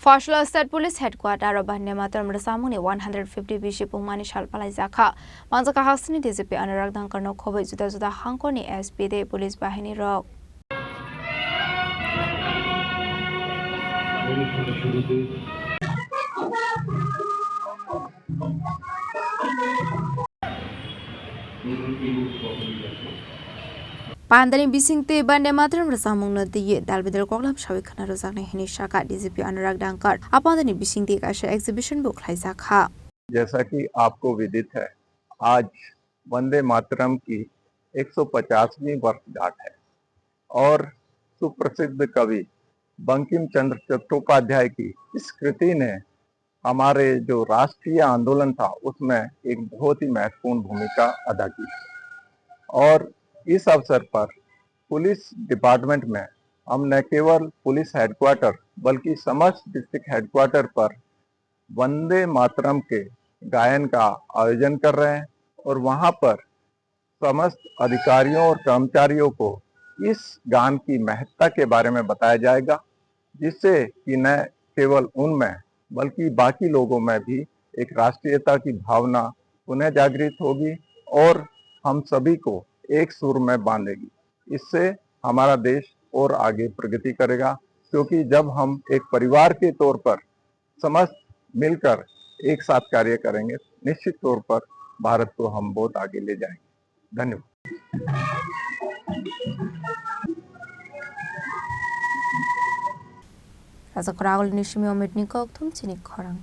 Fashla State Police Headquarter of Bandematam Rasamuni 150 Bishop Umani Shalpalai Zaka. Manzaka Hasni DCP Anurag Dankarno Kobe Zuda Hankoni SPD Police Bahini Rock. Pandani Bisingte Bandematam Rasamung the Dalvidal Kolam Shavikana Rosani Hinishaka DCP Anurag Dankar upon the Bisingte Kasha exhibition book Laizaka. जैसा कि आपको विदित है, आज वंदे मातरम की 150वीं वर्षगांठ है और सुप्रसिद्ध कवि बंकिम चंद्र चट्टोपाध्याय की इस कृति ने हमारे जो राष्ट्रीय आंदोलन था उसमें एक बहुत ही महत्वपूर्ण भूमिका अदा की और इस अवसर पर पुलिस डिपार्टमेंट में हम न केवल पुलिस हेडक्वार्टर बल्कि समस्त डिस्ट्रिक्ट हेडक्वार्टर पर वंदे मातरम के गायन का आयोजन कर रहे हैं और वहां पर समस्त अधिकारियों और कर्मचारियों को इस गान की महत्ता के बारे में बताया जाएगा, जिससे कि न केवल उनमें बल्कि बाकी लोगों में भी एक राष्ट्रीयता की भावना पुनः जागृत होगी और हम सभी को एक सुर में बांधेगी। इससे हमारा देश और आगे प्रगति करेगा, क्योंकि जब हम एक परिवार के तौर पर समस्त मिलकर एक साथ कार्य करेंगे, निश्चित तौर पर भारत को हम बहुत आगे ले जाएंगे। धन्यवाद। Rasa kurang nishimi omit nikok tum cinik korang.